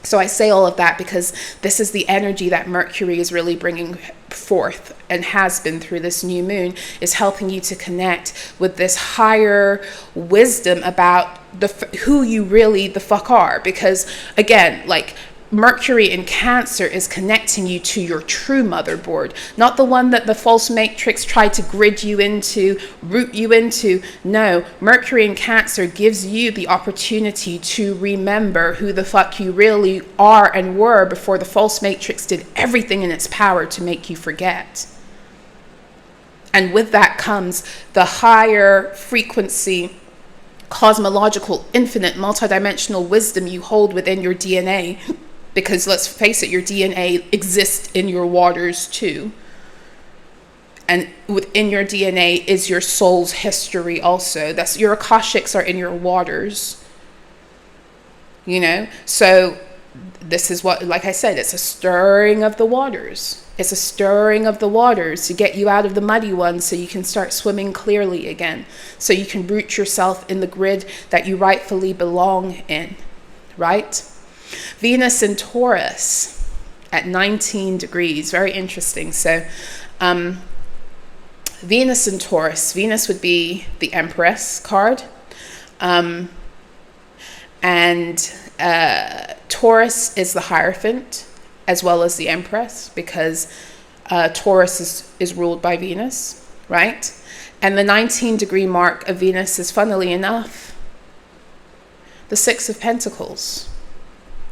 So I say all of that because this is the energy that Mercury is really bringing forth, and has been through this new moon, is helping you to connect with this higher wisdom about who you really the fuck are. Because again, like Mercury in Cancer is connecting you to your true motherboard, not the one that the false matrix tried to grid you into, root you into. No, Mercury in Cancer gives you the opportunity to remember who the fuck you really are and were before the false matrix did everything in its power to make you forget. And with that comes the higher frequency, cosmological, infinite, multidimensional wisdom you hold within your DNA. Because let's face it, your DNA exists in your waters too. And within your DNA is your soul's history also. That's your Akashics are in your waters. You know? So this is what, like I said, it's a stirring of the waters. It's a stirring of the waters to get you out of the muddy ones so you can start swimming clearly again. So you can root yourself in the grid that you rightfully belong in. Right? Venus in Taurus at 19 degrees. Very interesting. So Venus in Taurus. Venus would be the Empress card. And Taurus is the Hierophant as well as the Empress, because Taurus is ruled by Venus, right? And the 19-degree mark of Venus is, funnily enough, the Six of Pentacles.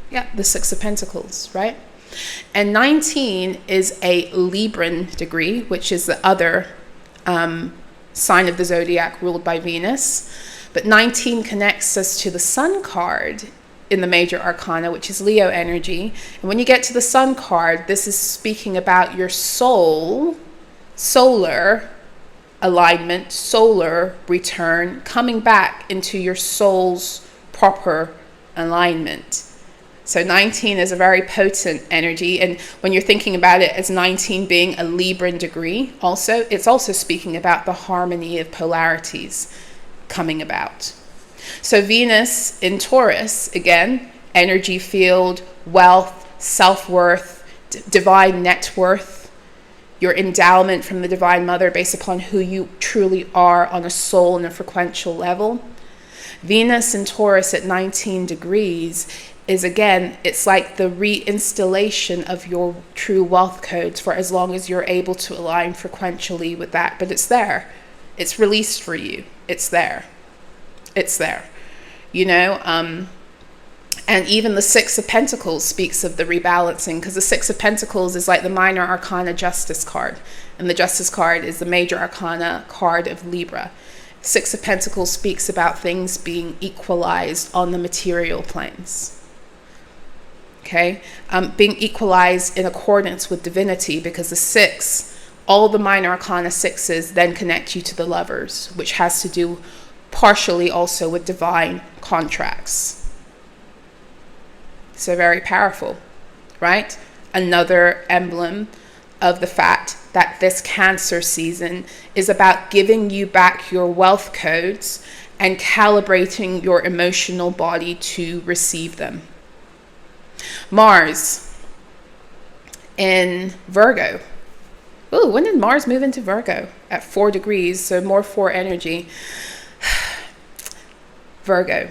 Yeah, the Six of Pentacles, right? And 19 is a Libran degree, which is the other sign of the zodiac ruled by Venus. But 19 connects us to the Sun card in the major arcana, which is Leo energy. And when you get to the Sun card, this is speaking about your soul, solar alignment, solar return, coming back into your soul's proper alignment. So 19 is a very potent energy. And when you're thinking about it as 19 being a Libran degree, also, it's also speaking about the harmony of polarities coming about. So Venus in Taurus, again, energy field, wealth, self-worth, divine net worth, your endowment from the Divine Mother based upon who you truly are on a soul and a frequential level. Venus in Taurus at 19 degrees is, again, it's like the reinstallation of your true wealth codes for as long as you're able to align frequentially with that. But it's there. It's released for you. It's there. It's there. You know, and even the Six of Pentacles speaks of the rebalancing, because the Six of Pentacles is like the minor arcana Justice card. And the Justice card is the major arcana card of Libra. Six of Pentacles speaks about things being equalized on the material planes. Okay, being equalized in accordance with divinity, because the six, all the minor arcana sixes then connect you to the Lovers, which has to do partially also with divine contracts. So very powerful, right? Another emblem of the fact that this Cancer season is about giving you back your wealth codes and calibrating your emotional body to receive them. Mars in Virgo. Ooh, when did Mars move into Virgo? At 4 degrees, so more 4 energy. Virgo.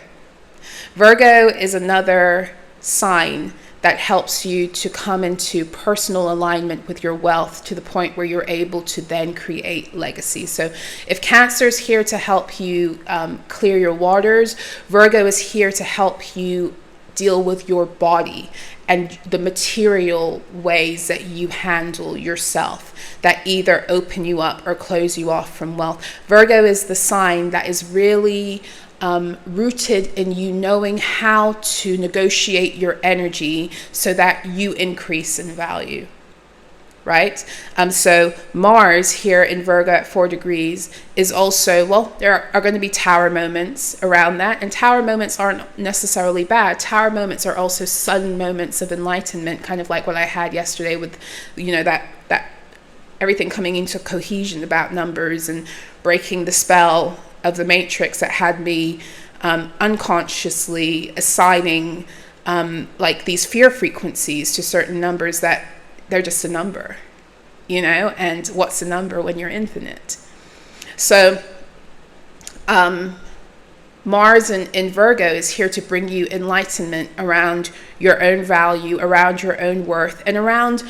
Virgo is another sign that helps you to come into personal alignment with your wealth to the point where you're able to then create legacy. So if Cancer is here to help you clear your waters, Virgo is here to help you deal with your body and the material ways that you handle yourself that either open you up or close you off from wealth. Virgo is the sign that is really rooted in you knowing how to negotiate your energy so that you increase in value. Right? So Mars here in Virgo at 4 degrees is also, well, there are going to be tower moments around that. And tower moments aren't necessarily bad. Tower moments are also sudden moments of enlightenment, kind of like what I had yesterday with, that everything coming into cohesion about numbers and breaking the spell of the matrix that had me unconsciously assigning like these fear frequencies to certain numbers that they're just a number, and what's a number when you're infinite? So Mars in Virgo is here to bring you enlightenment around your own value, around your own worth, and around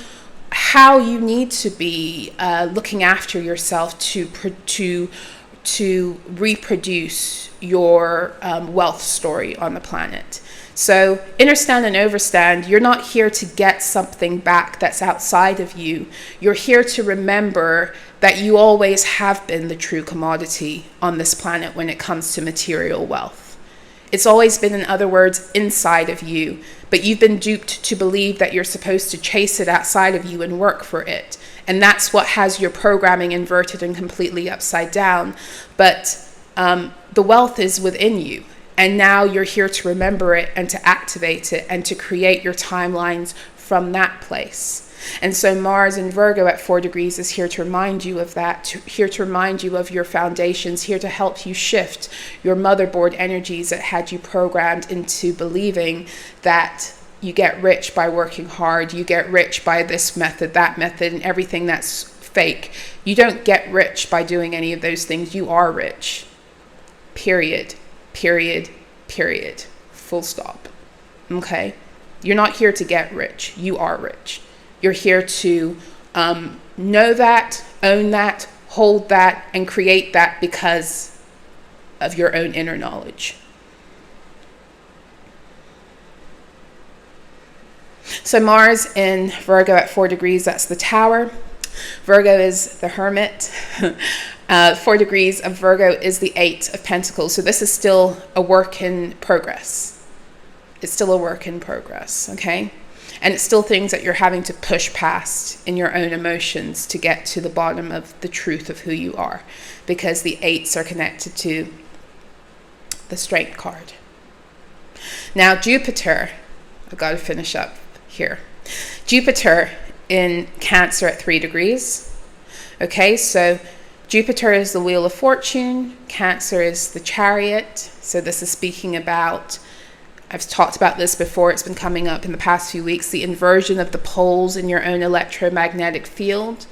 how you need to be looking after yourself to reproduce your wealth story on the planet. So understand and overstand, you're not here to get something back that's outside of you. You're here to remember that you always have been the true commodity on this planet when it comes to material wealth. It's always been, in other words, inside of you, but you've been duped to believe that you're supposed to chase it outside of you and work for it. And that's what has your programming inverted and completely upside down. But the wealth is within you. And now you're here to remember it and to activate it and to create your timelines from that place. And so Mars in Virgo at 4 degrees is here to remind you of that, here to remind you of your foundations, here to help you shift your motherboard energies that had you programmed into believing that you get rich by working hard, you get rich by this method, that method, and everything that's fake. You don't get rich by doing any of those things. You are rich. Period. Period. Period. Full stop. Okay? You're not here to get rich. You are rich. You're here to know that, own that, hold that, and create that because of your own inner knowledge. So Mars in Virgo at 4 degrees, that's the tower. Virgo is the hermit. 4 degrees of Virgo is the 8 of Pentacles. So this is still a work in progress. It's still a work in progress, okay? And it's still things that you're having to push past in your own emotions to get to the bottom of the truth of who you are, because the 8s are connected to the Strength card. Now Jupiter, I've got to finish up here. Jupiter in Cancer at 3 degrees. Okay, so Jupiter is the Wheel of Fortune. Cancer is the Chariot. So this is speaking about, I've talked about this before, it's been coming up in the past few weeks, the inversion of the poles in your own electromagnetic field,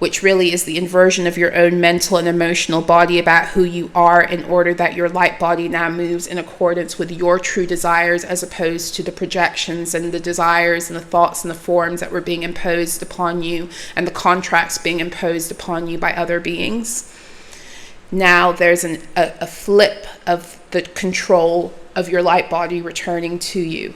which really is the inversion of your own mental and emotional body about who you are, in order that your light body now moves in accordance with your true desires, as opposed to the projections and the desires and the thoughts and the forms that were being imposed upon you and the contracts being imposed upon you by other beings. Now there's a flip of the control of your light body returning to you.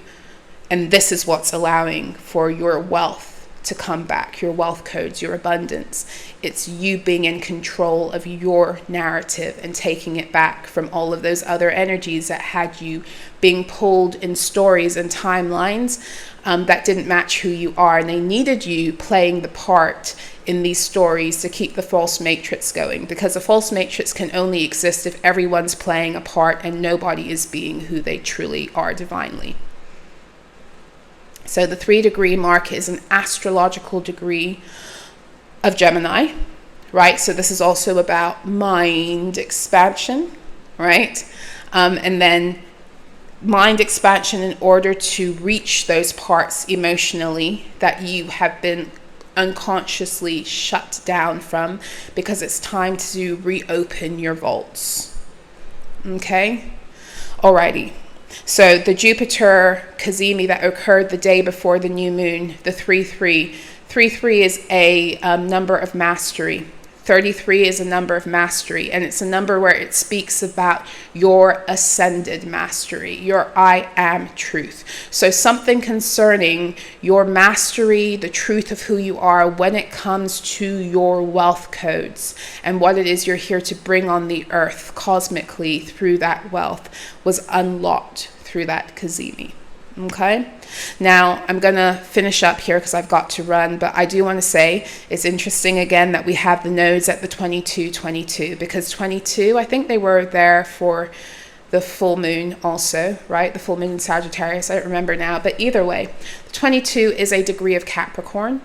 And this is what's allowing for your wealth to come back, your wealth codes, your abundance. It's you being in control of your narrative and taking it back from all of those other energies that had you being pulled in stories and timelines that didn't match who you are. And they needed you playing the part in these stories to keep the false matrix going, because the false matrix can only exist if everyone's playing a part and nobody is being who they truly are divinely. So the 3 degree mark is an astrological degree of Gemini, right? So this is also about mind expansion, right? And then mind expansion in order to reach those parts emotionally that you have been unconsciously shut down from, because it's time to reopen your vaults. Okay? Alrighty. So the Jupiter Cazimi that occurred the day before the new moon, the 3-3. 3-3 is a number of mastery. 33 is a number of mastery, and it's a number where it speaks about your ascended mastery, your I am truth. So something concerning your mastery, the truth of who you are when it comes to your wealth codes and what it is you're here to bring on the earth cosmically through that wealth was unlocked through that Cazimi. Okay, now I'm going to finish up here because I've got to run, but I do want to say it's interesting again that we have the nodes at the 22, because 22, I think they were there for the full moon also, right? The full moon in Sagittarius, I don't remember now, but either way, 22 is a degree of Capricorn.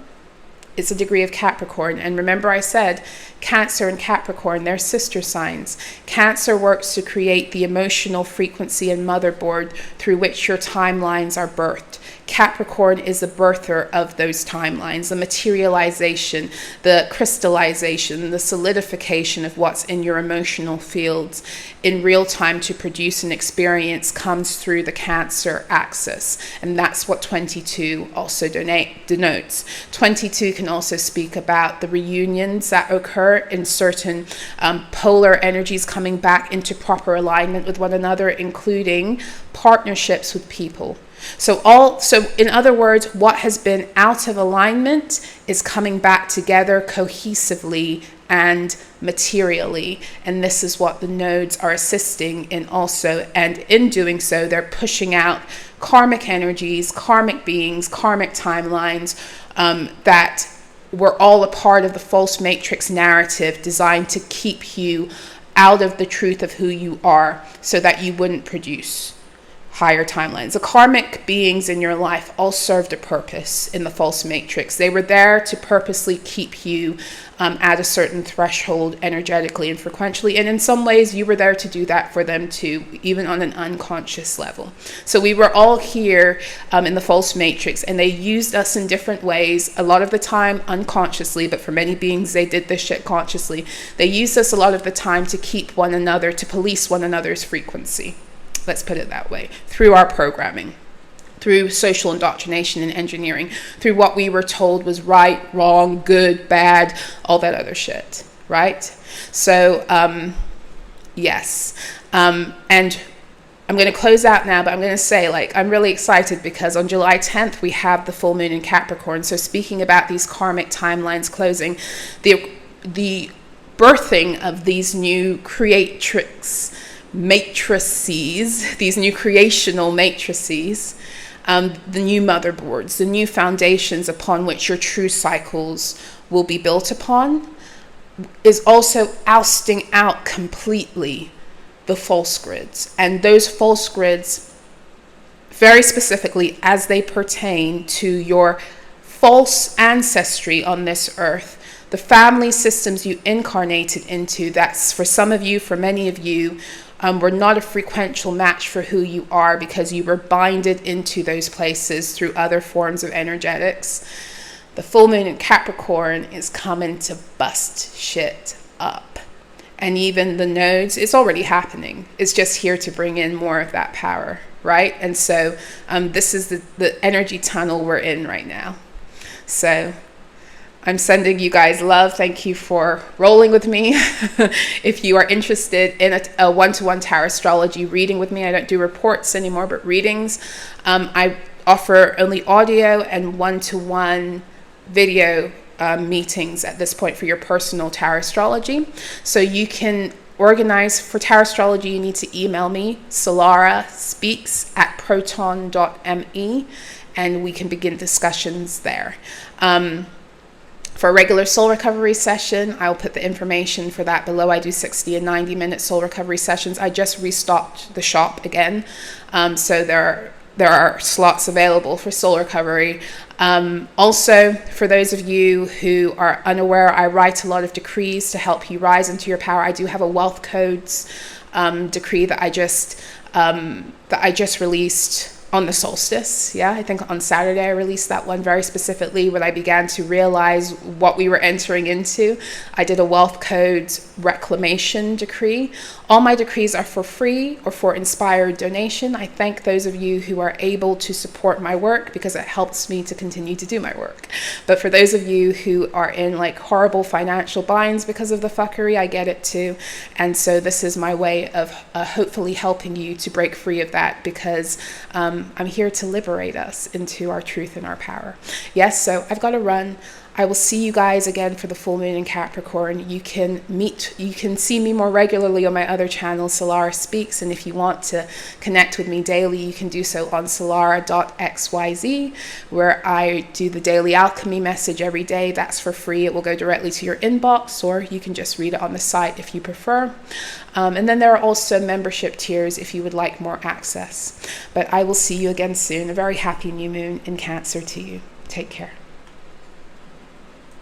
It's a degree of Capricorn. And remember I said Cancer and Capricorn, they're sister signs. Cancer works to create the emotional frequency and motherboard through which your timelines are birthed. Capricorn is the birther of those timelines, the materialization, the crystallization, the solidification of what's in your emotional fields in real time to produce an experience comes through the Cancer axis. And that's what 22 also denotes. 22 can also speak about the reunions that occur in certain polar energies coming back into proper alignment with one another, including partnerships with people. So in other words, what has been out of alignment is coming back together cohesively and materially. And this is what the nodes are assisting in also. And in doing so, they're pushing out karmic energies, karmic beings, karmic timelines that were all a part of the false matrix narrative designed to keep you out of the truth of who you are so that you wouldn't produce higher timelines. The karmic beings in your life all served a purpose in the false matrix. They were there to purposely keep you at a certain threshold energetically and frequentially. And in some ways, you were there to do that for them too, even on an unconscious level. So we were all here in the false matrix, and they used us in different ways, a lot of the time unconsciously, but for many beings, they did this shit consciously. They used us a lot of the time to keep one another, to police one another's frequency. Let's put it that way, through our programming, through social indoctrination and engineering, through what we were told was right, wrong, good, bad, all that other shit, right? So, yes. And I'm going to close out now, but I'm going to say, I'm really excited because on July 10th, we have the full moon in Capricorn. So speaking about these karmic timelines closing, the birthing of these new matrices, these new creational matrices, the new motherboards, the new foundations upon which your true cycles will be built upon, is also ousting out completely the false grids. And those false grids, very specifically as they pertain to your false ancestry on this earth, the family systems you incarnated into, that's for some of you, for many of you, were not a frequential match for who you are because you were binded into those places through other forms of energetics. The full moon in Capricorn is coming to bust shit up. And even the nodes, it's already happening. It's just here to bring in more of that power, right? And so this is the energy tunnel we're in right now. So I'm sending you guys love. Thank you for rolling with me. If you are interested in a one-to-one tarot astrology reading with me, I don't do reports anymore, but readings. I offer only audio and one-to-one video meetings at this point for your personal tarot astrology. So you can organize for tarot astrology. You need to email me, solarahspeaks@proton.me, and we can begin discussions there. For a regular soul recovery session, I'll put the information for that below. I do 60 and 90-minute soul recovery sessions. I just restocked the shop again, so there are slots available for soul recovery. Also, for those of you who are unaware, I write a lot of decrees to help you rise into your power. I do have a wealth codes decree that I just released on the solstice. Yeah, I think on Saturday I released that one very specifically when I began to realize what we were entering into. I did a wealth code reclamation decree. All my decrees are for free or for inspired donation. I thank those of you who are able to support my work because it helps me to continue to do my work. But for those of you who are in like horrible financial binds because of the fuckery, I get it too. And so this is my way of hopefully helping you to break free of that, because I'm here to liberate us into our truth and our power. Yes, so I've got to run. I will see you guys again for the full moon in Capricorn. You can see me more regularly on my other channel, Solarah Speaks. And if you want to connect with me daily, you can do so on solarah.xyz, where I do the daily alchemy message every day. That's for free. It will go directly to your inbox, or you can just read it on the site if you prefer. And then there are also membership tiers if you would like more access. But I will see you again soon. A very happy new moon in Cancer to you. Take care.